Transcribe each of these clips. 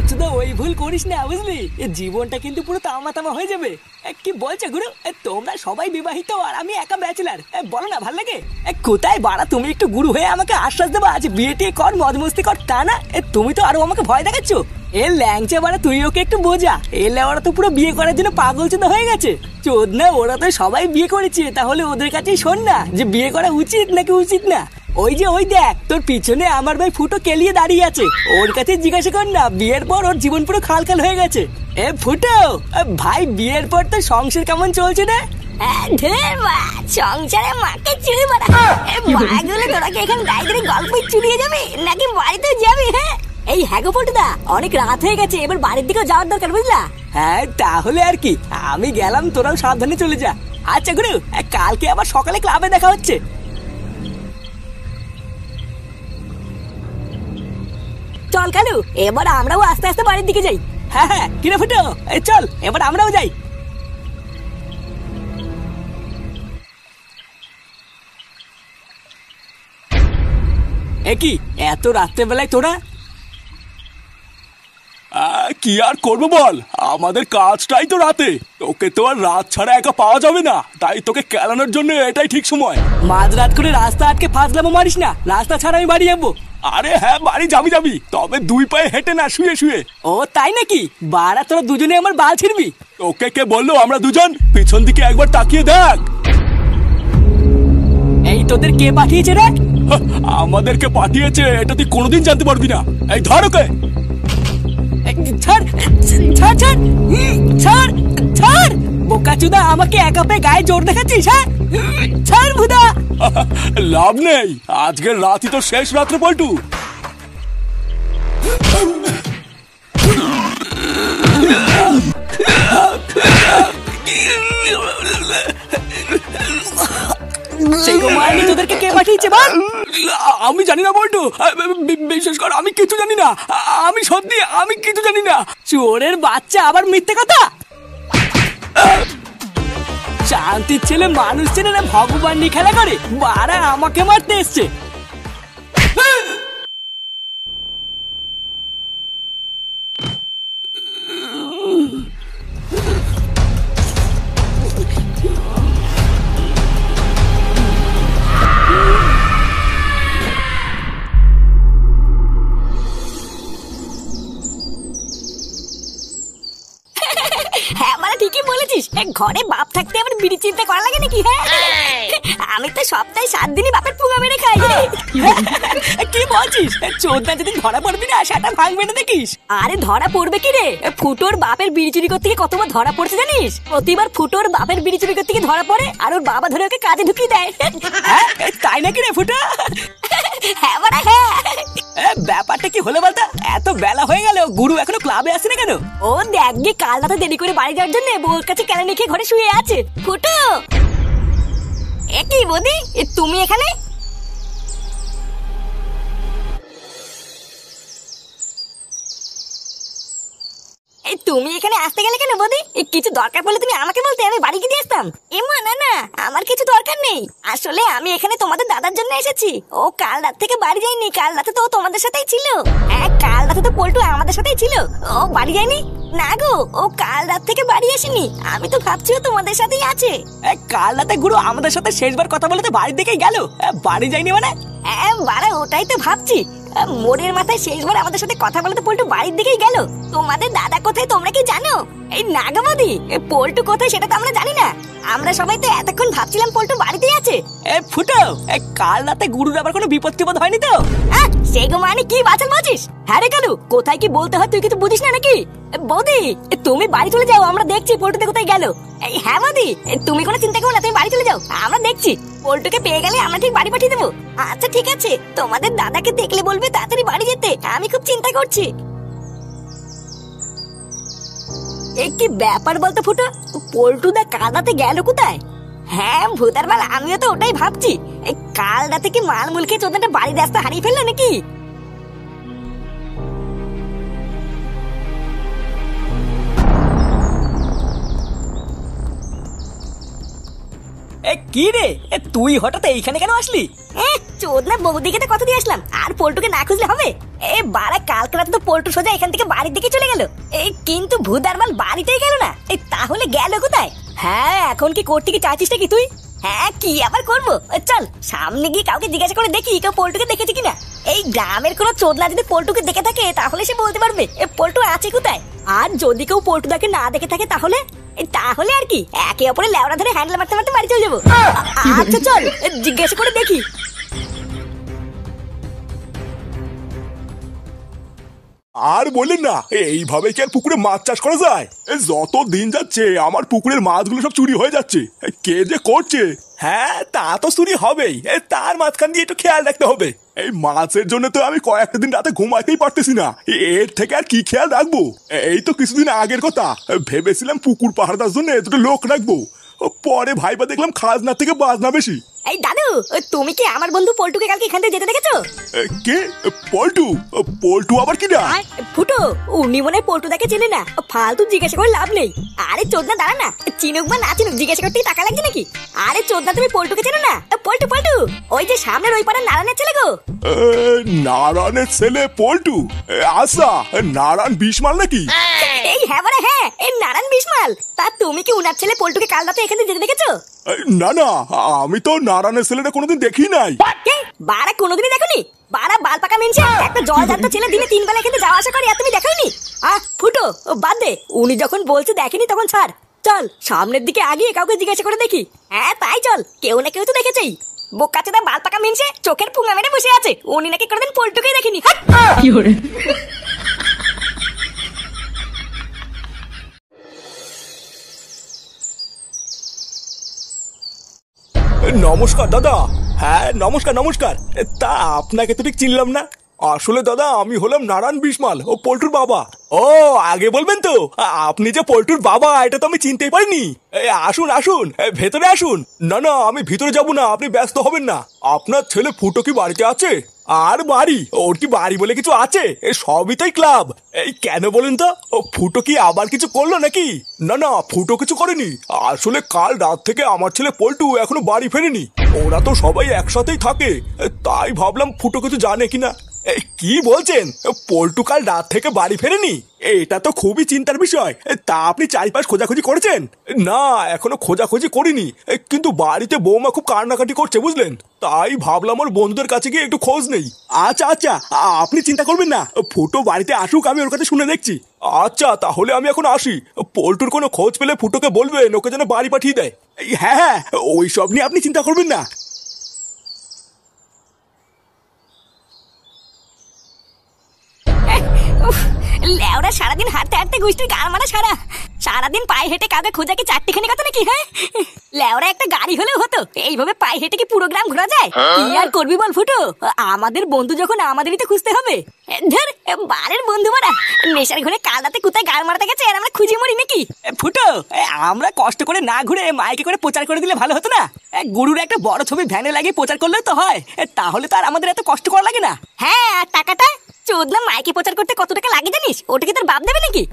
বলছো ওই ভুল করিস না, বুঝলি? জীবনটা কিন্তু পুরো তামা তামা হয়ে যাবে। কি বলছো গুরু? তোমরা সবাই বিবাহিত আর আমি একা ব্যাচেলার, বলো না ভাল লাগে? কোথায় বাড়া তুমি একটু গুরু হয়ে আমাকে আশ্বাস দেবা আজ বিয়ে টিয়ে কর, মজ মস্তি কর, তা না তুমি তো আরো আমাকে ভয় দেখাচ্ছ। এ ল্যাংচা বাড়া তুই ওকে একটু বোঝা, এ লেওয়ারা তো পুরো বিয়ে করার জন্য পাগল চোদা হয়ে গেছে। চোদ না, ওরা তো সবাই বিয়ে করেছে, তাহলে ওদের কাছেই শোন না যে বিয়ে করা উচিত নাকি উচিত না। ওই যে ওই দেখ তোর পিছনে আমার ভাই ফুটো কেলিয়ে দাঁড়িয়ে আছে, ওর কাছে জিজ্ঞাসা কর না, বিয়ের পর ওর জীবন পুরো খালখাল হয়ে গেছে। এ ফুটো ভাই, বিয়ের পর তোর সংসার কেমন চলছে না? সংসারে মাকে চুরি মারা মাগুলো তোরা কি এখানে দাঁড়িয়ে গল্প চুরিয়ে যাবে নাকি বাড়িতে যাবি? হ্যাঁ এই হ্যাগো ফুটুদা, অনেক রাত হয়ে গেছে, এবার বাড়ির দিকেও যাওয়ার দরকার, বুঝলা? হ্যাঁ তাহলে আর কি, আমি গেলাম, তোরাও সাবধানে চলে যা। আচ্ছা গুরু, কালকে আবার সকালে ক্লাবে দেখা হচ্ছে। চল কালু, এবার আমরাও আস্তে আস্তে বাড়ির দিকে যাই। হ্যাঁ হ্যাঁ, কিরে ফুটো, চল এবার আমরাও যাই। কি এত রাত্রেবেলায় তোরা? কি আর করবো বল, আমাদের কাজটাই তো রাতে, তোকে তো আর রাত ছাড়া একা পাওয়া যাবে না, তাই তোকে কেলানোর জন্য এটাই ঠিক সময়। মাঝরাত করে রাস্তা আটকে ফাজলামো মারিস না, রাস্তা ছাড়া আমি বাড়ি যাবো। আরে হ্যাঁ বাড়ি যাবি, তবে দুই পায়ে হেঁটে না, শুয়ে শুয়ে। ও তাই নাকি? বাড়া তোরা দুজনে আমার বাল ছিড়বি। তোকে কে বললো আমরা দুজন? পিছন দিকে একবার তাকিয়ে দেখ। এই তোদের কে পাঠিয়েছে রে? আমাদেরকে পাঠিয়েছে এটা তুই কোনোদিন জানতে পারবি না। এই ধর ওকে। ছাড় ছাড় ছাড় ছাড় ছাড়, বোকাচুদা আমাকে একা পেয়ে গায়ে জোর দেখাচ্ছিস? হ্যাঁ ছাড় ভুদা। লাভ নেই, আজকের রাতই তো শেষ রাত্রে পল্টু। তোদেরকে কে পাঠিয়েছে বল? আমি জানি না বল্টু, বিশেষ করে আমি কিছু জানি না, আমি সত্যি আমি কিছু জানি না। চোরের বাচ্চা আবার মিথ্যে কথা। শান্তির ছেলে মানুষ চেনে না, ভগবান নিয়ে খেলা করে, বাড়া আমাকে মারতে এসছে। হ্যাঁ মানে ঠিকই বলেছিস, ঘরে বাপ থাকতে আবার বিড়ি চিন্তা করা লাগে নাকি? হ্যাঁ আমি তো সপ্তাহে 7 দিনই বাপের পুঙ্গা মেরে খাই। কি বলছিস? চোদ্দা যেদিন ধরা পড়বি না সেটা ভাঙবে না দেখিস। আরে ধরা পড়বে কি রে, ফুটোর বাপের বিড়ি চুরি করতে গিয়ে কতবার ধরা পড়ছে জানিস? প্রতিবার ফুটোর বাপের বিড়ি চুরি করতে গিয়ে ধরা পড়ে আর ওর বাবা ধরে ওকে কাজে ঢুকিয়ে দেয়। হ্যাঁ তাই নাকি রে ফুটো? হ্যাঁ মানে হ্যাঁ। ব্যাপারটা কি হলো বলতো? এত বেলা হয়ে গেল, গুরু এখনো ক্লাবে আসে না কেন? ও দেখ গিয়ে কাল রাতে দেরি করে বাড়ি যাওয়ার জন্য বউর কাছে কেলানি খেয়ে ঘরে শুয়ে আছে। ফুটো এ কি বৌদি, তুমি এখানে? তুমি এখানে আসতে গেলে কেন বৌদি? কিছু দরকার পড়লে তুমি আমাকে বলতে, আমি বাড়ি গিয়ে আসতাম। এমা না না, আমার কিছু দরকার নেই, আসলে আমি এখানে তোমাদের দাদার জন্য এসেছি। ও কাল রাত থেকে বাড়ি যায়নি, কাল রাতে তো তোমাদের সাথেই ছিল। হ্যাঁ কাল রাতে তো পল্টু আমাদের সাথেই ছিল, ও বাড়ি যায়নি। না গো, ও কাল রাত থেকে বাড়ি আসেনি, আমি তো ভাবছি ও তোমাদের সাথেই আছে। কাল রাতে গুরু আমাদের সাথে শেষবার কথা বলে তো বাড়ির দিকেই গেল, বাড়ি যায়নি মানে? হ্যাঁ বাড়া ওটাই তো ভাবছি, মোড়ের মাথায় শেষবার আমাদের সাথে কথা বলে তো পল্টু বাড়ির দিকেই গেল। তোমাদের দাদা কোথায় তোমরা কি জানো? এই নাগাবাদি পল্টু কোথায় সেটা তো আমরা জানি না, আমরা সবাই তো এতক্ষণ ভাবছিলাম পল্টু বাড়িতেই আছে। ফুটো কাল রাতে গুরুর আবার কোনো বিপদ টিপদ হয়নি তো? সেগো মানে কি বাঁচাল বলছিস? হ্যাঁ রে কালু, কোথায় কি বলতে হয় তুই কিছু বুঝিস না নাকি? বৌদি তুমি বাড়ি চলে যাও, আমরা দেখছি পল্টুতে কোথায় গেল। হ্যাঁ বৌদি তুমি কোনো চিন্তা করো না, তুমি বাড়ি চলে যাও, আমরা দেখছি। পল্টুকে পেয়ে গেলে আমরা ঠিক বাড়ি পাঠিয়ে দেবো। আচ্ছা ঠিক আছে, তোমাদের দাদাকে দেখলে বলবে তাড়াতাড়ি বাড়ি যেতে, আমি খুব চিন্তা করছি। কি ব্যাপার বলতো ফুটো, পল্টুদা কাল রাতে গেল কোথায়? হ্যাঁ ভূতার বাল, আমিও তো ওটাই ভাবছি, এই কাল রাতে কি মাল মুলকে চোদ্দাটা বাড়ির রাস্তা হারিয়ে ফেললো নাকি? কি রে, তুই হঠাৎ এইখানে কেন আসলি? চোদনা বৌদিকে তো কথা দিয়ে আসলাম, আর পল্টুকে না খুঁজলে হবে? এ বাড়া কালকে রাতে তো পল্টু সোজা এখান থেকে বাড়ির দিকে চলে গেল। এই কিন্তু ভূদার মাল বাড়িতেই গেল না। এই তাহলে গেল কোথায়? হ্যাঁ এখন কি করতে কি চাইছিস কি তুই? হ্যাঁ কি আবার করবো, চল সামনে গিয়ে কাউকে জিজ্ঞাসা করে দেখি কেউ পল্টুকে দেখেছে কিনা। এই গ্রামের কোনো চোদনা যদি পল্টুকে দেখে থাকে তাহলে সে বলতে পারবে এ পল্টু আছে কোথায়। আর যদি কেউ পল্টুদাকে না দেখে থাকে তাহলে তাহলে আর কি একে অপরের লেওড়া ধরে হ্যান্ডেল মারতে মারতে বাড়ি চলে যাবো। আচ্ছা চল জিজ্ঞাসা করে দেখি। আর বলেন না, এইভাবে কি আর পুকুরে মাছ চাষ করা যায়? যত দিন যাচ্ছে আমার পুকুরের মাছগুলো সব চুরি হয়ে যাচ্ছে। কে যে করছে? হ্যাঁ তা তো চুরি হবেই, তার মাঝখান দিয়ে একটু খেয়াল রাখতে হবে। এই মাছের জন্য তো আমি কয়েকটা দিন রাতে ঘুমাতেই পারতেছি না, এর থেকে আর কি খেয়াল রাখবো? এই তো কিছুদিন আগের কথা, ভেবেছিলাম পুকুর পাহাড়ার জন্য দুটো লোক রাখবো, পরে ভাইবা দেখলাম খাজনা থেকে বাজনা বেশি। এই দাদু তুমি কি আমার বন্ধু পল্টুকে কালকে এখান থেকে যেতে দেখেছো? কে? পল্টু? পল্টু আবার কি না? ফুটো উনি মনে হয় পল্টুদাকে চেনে না, ফালতু জিজ্ঞাসা করে লাভ নেই। আরে চোদনা দাঁড়া না, চিনুক বা না চিনুক জিজ্ঞাসা করতে টাকা লাগছে নাকি? আরে চোদনা তুমি পল্টুকে চেনো না? পল্টু পল্টু ওই যে সামনের ওই পাড়ার নারায়ণের ছেলে গো। নারায়ণের ছেলে পল্টু? আচ্ছা নারায়ণ বিশমাল নাকি? এই হ্যাঁ বারে হ্যাঁ এই নারায়ণ বিশমাল। তা তুমি কি উনার ছেলে পল্টুকে কাল রাতে এখানে যেতে দেখেছো? না না, আমি তো নারায়ণের ছেলেটা কোনোদিন দেখি নাই। বাড়া কোনোদিনই দেখোনি? বাড়া বাল পাকা মিনছে একটা জলজান্ত ছেলে দিনে 3 বেলা এখানে যাওয়া আসা করে আর তুমি দেখোনি? ফুটো বাদ দে, উনি যখন বলছে দেখেনি তখন ছাড়। চল সামনের দিকে আগিয়ে কাউকে জিজ্ঞাসা করে দেখি। হ্যাঁ তাই চল, কেউ না কেউ তো দেখেছেই। বোকাচোদা বাল পাকা মিনছে চোখের পুঙ্গা মেরে বসে আছে, উনি নাকি কোনোদিন পল্টুকেই দেখেনি। কি করে? নমস্কার দাদা। হ্যাঁ নমস্কার নমস্কার। তা আপনাকে তো ঠিক চিনলাম না। আসলে দাদা আমি হলাম নারায়ণ বিশমাল, ও পল্টুর বাবা। ও আগে বলবেন তো, আপনি যে পল্টুর বাবা এটা তো আমি চিনতেই পারিনি। আসুন আসুন ভেতরে আসুন। না না আমি ভিতরে যাব না, আপনি ব্যস্ত হবেন না। আপনার ছেলে ফুটো কি বাড়িতে আছে? আর বাড়ি? ওর কি বাড়ি বলে কিছু আছে? সবই তাই ক্লাব। এই কেন বলেন তো, ও ফুটো কি আবার কিছু করলো নাকি? না না ফুটো কিছু করেনি। আসলে কাল রাত থেকে আমার ছেলে পল্টু এখনো বাড়ি ফেরেনি। ওরা তো সবাই একসাথেই থাকে, তাই ভাবলাম ফুটো কিছু জানে কিনা। কি বলছেন? পল্টু কাল রাত থেকে বাড়ি ফেরেনি? এটা তো খুবই চিন্তার বিষয়। তা আপনি চারিপাশ খোঁজাখুঁজি করেছেন? না এখনো খোঁজাখুঁজি করিনি, কিন্তু বাড়িতে বৌমা খুব কান্নাকাটি করছে বুঝলেন, তাই ভাবলাম ওর বন্ধুদের কাছে গিয়ে একটু খোঁজ নেই। আচ্ছা আচ্ছা আপনি চিন্তা করবেন না, ফুটো বাড়িতে আসুক, আমি ওর কাছে শুনে দেখছি। আচ্ছা তাহলে আমি এখন আসি। পল্টুর কোনো খোঁজ পেলে ফুটোকে বলবেন ওকে যেন বাড়ি পাঠিয়ে দেয়। হ্যাঁ হ্যাঁ ওই সব নিয়ে আপনি চিন্তা করবেন না। লেওরা সারাদিন হাঁটতে হাঁটতে গুষ্টির গাল মারা সারাদিন পায়ে হেঁটে কাউকে খোঁজা কি চারটিখানি কথা নাকি? হ্যাঁ লেওরা একটা গাড়ি হলেও হতো, এইভাবে পায়ে হেঁটে কি পুরো গ্রাম ঘোরা যায়? কি আর করবি বল ফুটো, আমাদের বন্ধু যখন আমাদেরই তো খুঁজতে হবে। ধর বারের বন্ধু মারা নেশার ঘরে কাল রাতে কোথায় গাল মারাতে গেছে আর আমরা খুঁজে মরি নাকি? ফুটো আমরা কষ্ট করে না ঘুরে মাইকে করে প্রচার করে দিলে ভালো হতো না? গুরুর একটা বড় ছবি ভ্যানে লাগিয়ে প্রচার করলেও তো হয়, তাহলে তো আর আমাদের এত কষ্ট করা লাগে না। হ্যাঁ আর টাকাটা চোদনা মাইকে প্রচার করতে কত টাকা লাগে জানিস? ওটা কি তোর বাপ দেবে নাকি?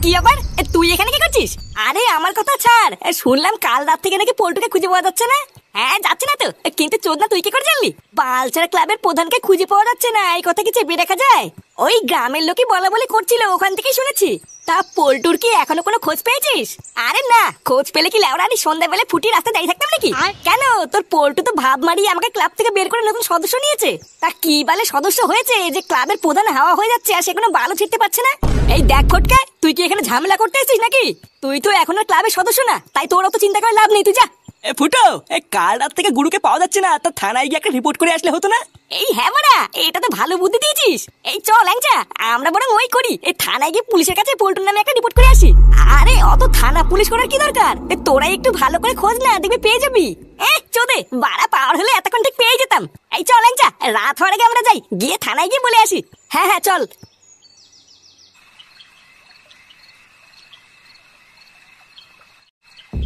কি আবার তুই এখানে কি করছিস? আরে আমার কথা ছাড়, শুনলাম কাল রাত থেকে নাকি পল্টুকে খুঁজে পাওয়া যাচ্ছে না। হ্যাঁ যাচ্ছে না তো, কিন্তু চোদনা তুই কি করে জানলি? বালছাড়া ক্লাবের প্রধানকে খুঁজে পাওয়া যাচ্ছে না এই কথা কি চেপে রাখা যায়? ওই গ্রামের লোকই বলা বলি করছিল, ওখান থেকেই শুনেছি। তা পল্টুর কি এখনো কোনো খোঁজ পেয়েছিস? আরে না, খোঁজ পেলে কি লেওড়া আমি সন্ধ্যাবেলা ফুটি রাস্তায় দাঁড়িয়ে থাকতাম নাকি? কেন তোর পল্টু তো ভাব মারিয়ে আমাকে ক্লাব থেকে বের করে নতুন সদস্য নিয়েছে। তা কি বালে সদস্য হয়েছে যে ক্লাবের প্রধান হাওয়া হয়ে যাচ্ছে আর সে কোনো বালও ছিটতে পারছে না? এই দেখ ফটকা, তুই কি এখানে ঝামেলা করতে এসেছিস নাকি? তুই তো এখন আর ক্লাবের সদস্য না, তাই তোর অত চিন্তা করে লাভ নেই, তুই যা। ফুটো কাল রাত থেকে গুরুকে পাওয়া যাচ্ছে না, তা থানায় গিয়ে একটা রিপোর্ট করে আসলে হতো না? এই হ্যাঁ মারা এটা তো ভালো বুদ্ধি দিয়েছিস। এই চল ল্যাংচা আমরা বরং ওই করি, এই থানায় গিয়ে পুলিশের কাছে পল্টুর নামে একটা রিপোর্ট করে আসি। আরে অত থানা পুলিশ করার কি দরকার, তোরাই একটু ভালো করে খোঁজ না, দেখবি পেয়ে যাবি। চোদে বাড়া পাওয়ার হলে এতক্ষণ ঠিক পেয়ে যেতাম। এই চল ল্যাংচা রাত হওয়ার আগে আমরা যাই, গিয়ে থানায় গিয়ে বলে আসি। হ্যাঁ হ্যাঁ চল।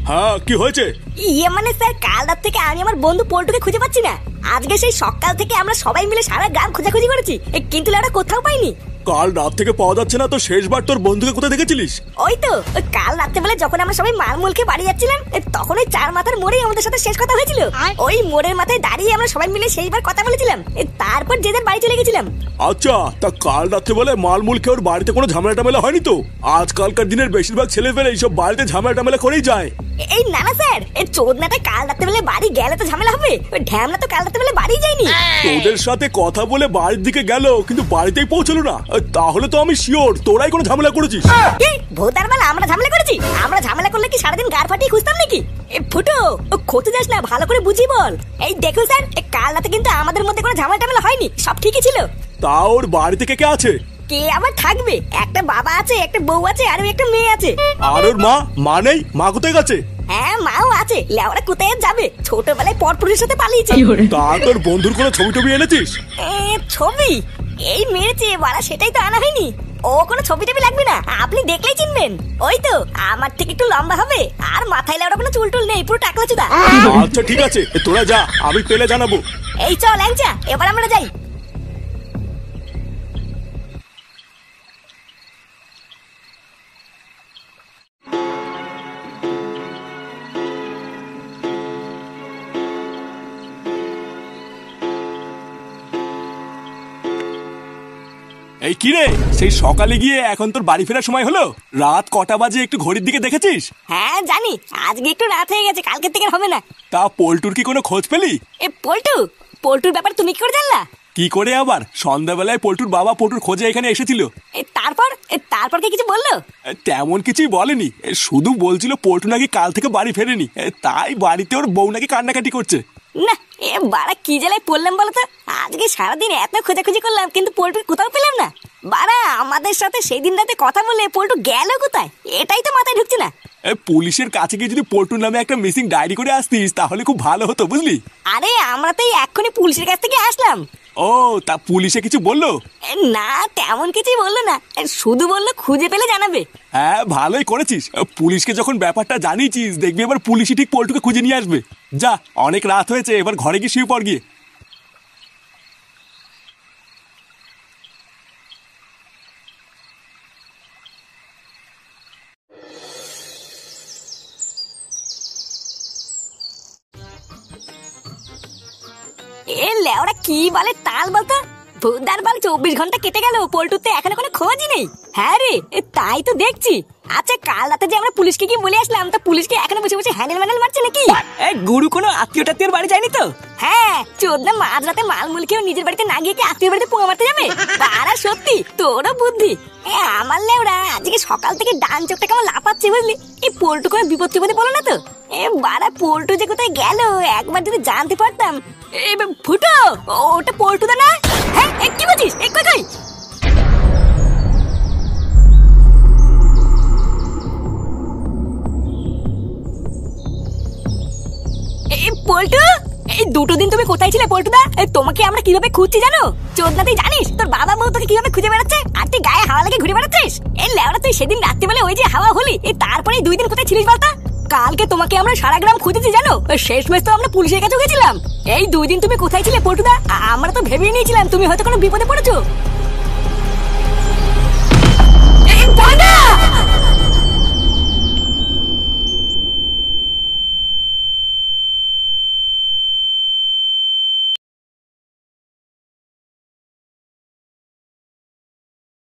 হ্যাঁ কি হয়েছে? ইয়ে মানে স্যার কাল রাত থেকে আমি আমার বন্ধু পল্টুকে খুঁজে পাচ্ছি না। আজকে সেই সকাল থেকে আমরা সবাই মিলে সারা গ্রাম খোঁজাখুঁজি করেছি, কিন্তু ওরা কোথাও পাইনি। কাল রাত থেকে পাওয়া যাচ্ছে না, তো শেষবার তোর বন্ধুকে কোথায় দেখেছিলিস? ওই তো ওই কাল রাত্রেবেলা যখন আমরা সবাই মালমূল খেয়ে বাড়ি যাচ্ছিলাম, তখন ওই চার মাথার মোড়েই আমাদের সাথে শেষ কথা হয়েছিল। ওই মোড়ের মাথায় দাঁড়িয়ে আমরা সবাই মিলে শেষবার কথা বলেছিলাম, তারপর যে যার বাড়ি চলে গেছিলাম। আচ্ছা, তা কাল রাত্রে বলে মালমূল খেয়ে ওর বাড়িতে কোনো ঝামেলা টামেলা হয়নি তো? আজকালকার দিনের বেশিরভাগ ছেলেপেলে এইসব বাড়িতে ঝামেলা টামেলা করেই যায়। এই না না স্যার, এই চোদনাটা কাল রাত্রেবেলা বাড়ি গেলে তো ঝামেলা হবে, ওই ঢ্যামনা তো কাল রাত্রেবেলা বাড়ি যায়নি। তোদের সাথে কথা বলে বাড়ির দিকে গেল, কিন্তু বাড়িতেই পৌঁছলো না। তাহলে তো আমি শিওর তোরাই কোনো ঝামেলা করেছিস। কি ভোদার বেলা আমরা ঝামেলা করেছি? আমরা ঝামেলা করলে কি সারাদিন গাড় ফাটিয়ে খুঁজতাম নাকি? ফুটো, ও খোঁজে যাস না, ভালো করে বুঝি বল। এই দেখুন স্যার, কাল রাতে কিন্তু আমাদের মধ্যে কোনো ঝামেলা টামেলা হয়নি, সব ঠিকই ছিল। তা ওর বাড়ি থেকে কে আছে? কে আবার থাকবে? একটা বাবা আছে, একটা বউ আছে, আর একটা মেয়ে আছে। আর ওর মা নেই? মা কোথায় গেছে? হ্যাঁ, মাও আছে। লেওরা কোথায় যাবে? ছোটবেলায় পরপুরের সাথে পালিয়েছে। তা তোর বন্ধুর কোনো ছবি টবি এনেছিস? ছবি এই মেরেছে বাড়া, সেটাই তো আনা হয়নি। ও কোনো ছবি টবি লাগবে না, আপনি দেখলেই চিনবেন। ওই তো আমার থেকে একটু লম্বা হবে, আর মাথায় লেওরা কোনো চুল টুল নেই, পুরো টাকলা চুদা। আচ্ছা ঠিক আছে, তোরা যা, আমি পেলে জানাবো। এই চল ল্যাংচা, এবার আমরা যাই। এই কি রে, সেই সকালে গিয়ে এখন তোর বাড়ি ফেরার সময় হলো? রাত কটা বাজে একটু ঘড়ির দিকে দেখেছিস? হ্যাঁ জানি, আজকে একটু রাত হয়ে গেছে, কালকে থেকে হবে না। তা পল্টুর কি কোনো খোঁজ পেলি? পল্টুর ব্যাপার তুমি কি করে জানলা? কি করে আবার, সন্ধ্যাবেলায় পল্টুর বাবা পল্টুর খোঁজে এখানে এসেছিল। তারপর কি কিছু বললো? তেমন কিছুই বলেনি, শুধু বলছিল পল্টু নাকি কাল থেকে বাড়ি ফেরেনি, তাই বাড়িতে ওর বউ নাকি কান্নাকাটি করছে। না, বাড়া কি জ্বালায় পড়লাম বলতো। আজকে সারাদিন এত খোঁজাখুঁজি করলাম, কিন্তু পল্টুর কোথাও পেলাম না। বাড়া আমাদের সাথে সেদিন রাতে কথা বলে পল্টু গেল কোথায়, এটাই তো মাথায় ঢুকছে না। পুলিশের কাছে গিয়ে যদি পল্টুর নামে একটা মিসিং ডায়েরি করে আসতিস তাহলে খুব ভালো হতো, বুঝলি? আরে আমরা তো এক্ষুনি পুলিশের কাছ থেকে আসলাম। ও, তা পুলিশে কিছু বললো? না, তেমন কিছুই বললো না, শুধু বললো খুঁজে পেলে জানাবে। হ্যাঁ, ভালোই করেছিস। পুলিশকে যখন ব্যাপারটা জানিয়েছিস, দেখবি এবার পুলিশই ঠিক পল্টুকে খুঁজে নিয়ে আসবে। যা, অনেক রাত হয়েছে, এবার ঘরে গিয়ে শুয়ে পড় গিয়ে। এ লেওরা কি বলে তাল বলতো। ভুদার বাল 24 ঘন্টা কেটে গেল, পল্টুতে এখনো কোনো খোঁজই নেই। হ্যাঁ রে, তাই তো দেখছি। আচ্ছা, কাল রাতে যে আমরা পুলিশকে কি বলে আসলাম, তা পুলিশকে এখনো বসে বসে হ্যান্ডেল ম্যান্ডেল মারছে নাকি? গুরু কোনো আত্মীয় টাত্মীয়র বাড়ি যায়নি তো? হ্যাঁ, চোদনা মাঝরাতে মালমূল খেয়ে নিজের বাড়িতে না গিয়ে কি আত্মীয় বাড়িতে পোঙা মারতে যাবে? বাড়া সত্যি তোরও বুদ্ধি। আমার লেওরা আজকে সকাল থেকে ডান চোখটা কেমন লাফাচ্ছে বুঝলি। এই পল্টু কোনো বিপদ টিপদে বলো না তো? বাড়া পল্টু যে কোথায় গেল একবার যদি জানতে পারতাম। ফুটো, ওটা পল্টু দা না? হ্যাঁ, কি বলছিস? কোথায়? পল্টু, এই দুটো দিন তুমি কোথায় ছিলে পল্টুদা? তোমাকে আমরা কিভাবে খুঁজছি জানো? চোদনা তুই জানিস তোর বাবা বউ তোকে কিভাবে খুঁজে বেড়াচ্ছে, আর তুই গায়ে হাওয়া লাগে ঘুরে বেড়াচ্ছিস? এই লেওরা তুই সেদিন রাত্রিবেলা ওই যে হাওয়া হলি, তারপরে 2 দিন কোথায় ছিলিস বলতা? কালকে তোমাকে আমরা সারা গ্রাম খুঁজেছি জানো, শেষমেশ তো আমরা পুলিশের কাছে গেছিলাম। এই 2 দিন তুমি কোথায় ছিলে পল্টুদা? আমরা তো ভেবেই নিয়েছিলাম তুমি হয়তো কোনো বিপদে পড়েছো।